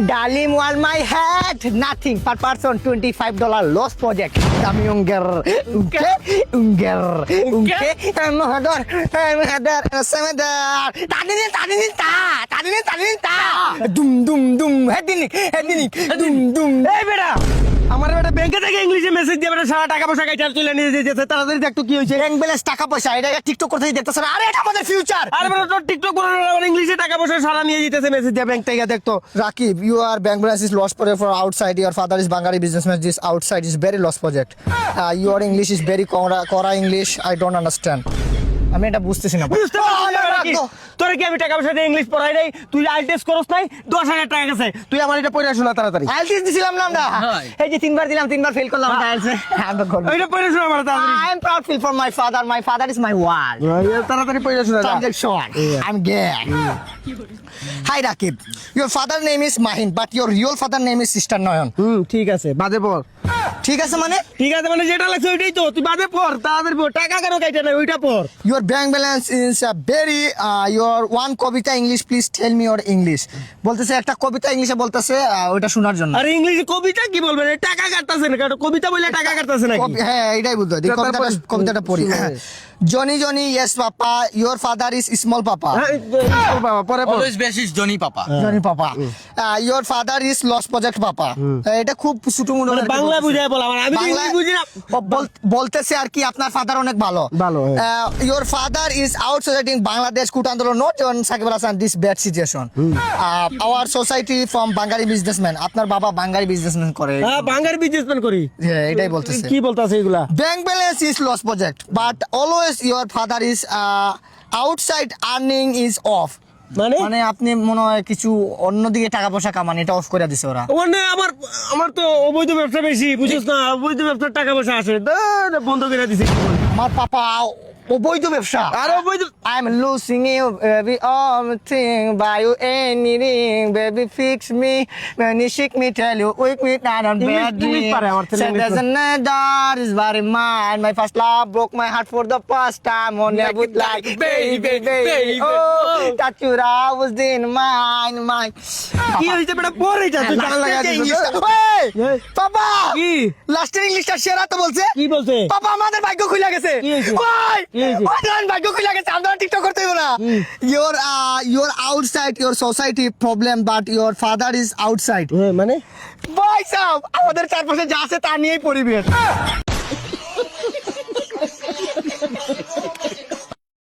Dalim wall my head, nothing per person, $25 loss project. Kami unger, unke, I'm header, semeder. Tadinin ta. Dum, headinik, dum. এই বেটা আমার বেটা ব্যাংকে থেকে ইংলিশে মেসেজ দিয়ে বেটা সারা টাকা পয়সা কাইটা তুলে নিয়ে যেতে তাড়াতাড়ি দেখ তো কি হয়েছে। ব্যাংক ব্যালেন্স টাকা পয়সা এটা টিকটক করতে দেখতেছ না? আরে এটা আমাদের ফিউচার। আরে বেটা তোর টিকটক করে ইংলিশে টাকা পয়সা সারা নিয়ে যেতেছে মেসেজ দিয়ে ব্যাংক থেকে দেখ তো। Rakib, your bank balance is lost project for outside. Your father is Bangari businessman. This outside is very lost project. Your English is very Kora English. I don't understand. আমি এটা বুঝতেছি না। বুঝতে পারছিস না? তোর কি আমি টাকা পয়সা দিয়ে ইংলিশ পড়াই নাই? তুই আইএলটিএস করছ নাই? 10,000 টাকা গেছে। তুই আমার এটা পড়ে শোনা তাড়াতাড়ি। আইএলটিএস দিছিলাম না আমরা। এই যে তিনবার দিলাম, তিনবার ফেল করলাম আইএলটিএস। আমি করব। এটা পড়ে শোনা আমার তাড়াতাড়ি। I am proud feel for my father. My father is my world. তাড়াতাড়ি পড়ে শোনা যা। Subject short. I'm gay. Hi Rakib. Your father name is Mahin, but your real father name is Sister Noyon. ঠিক আছে বাদে পড়। ঠিক আছে মানে? ঠিক আছে মানে যেটা লাগছে ওইটাই তো। তুই বাদে পড় তাড়াতাড়ি পড়। টাকা কেন কাইটা নাই ওইটা পড়। Your bank balance is very your one Kabita English please tell me your English. বলতেছে একটা কবিতা ইংলিশে বলতেছে ওইটা শোনার জন্য। আরে ইংলিশে কবিতা কি বলবেন? টাকা কাটতাছে না কাটো কবিতা বলে টাকা কাটতাছে নাকি? হ্যাঁ এটাই বুঝতে পারি। কবিতাটা পড়ি। Johnny yes papa, your father is small papa. বাবা পরে পড়। Always basis Johnny Papa. Johnny papa. Your father is lost project papa. এটা খুব ছোট মনে মানে বাংলা বুঝায় বল আমার। আমি তো ইংলিশ বুঝি না। বলতেছে আর কি আপনার ফাদার অনেক ভালো। ভালো, Your father is out society in Bangladesh কুট আন্দোলন not on Sakib Al Hasan this bad situation. Our society from Bangari businessman. আপনার বাবা বাঙালি বিজনেসম্যান করে। হ্যাঁ বাঙালি বিজনেসম্যান করি। হ্যাঁ এটাই বলতেছে। কি বলতাছে এগুলা? Bank balance is lost project but always your father is outside earning is off. মানে আপনি মনে হয় কিছু অন্যদিকে টাকা পয়সা কামান এটা অফ করে দিছে ওরা। ওখানে আমার তো অবৈধ ব্যবসা বেশি বুঝছিস না? অবৈধ ব্যবসার টাকা পয়সা আসে বন্ধ করে দিছে। আমার পাপা অবৈধ ব্যবসা। আর অবৈধ I'm losing you baby all thing buy you anything baby fix me when you shake me tell you wake me down on bed English পারে আমার ছেলে, said English there's another is very mine my first love broke my heart for the first time on I would like baby oh that you was in mine কি হইছে বেটা পড়ে যা তুই গান লাগা দিছিস। পাপা কি লাস্টের ইংলিশটা সেরা তো বলছে। কি বলছে? পাপা আমাদের ভাগ্য খুলে গেছে। কি হয়েছে? ভাই কি হয়েছে? ভাগ্য খুলে গেছে। আমরা টিকটক করতে হইব না। Your outside your society problem but your father is outside. মানে ভাই সাহেব আমাদের চারপাশে যা আছে তা নিয়েই পরিবেশ।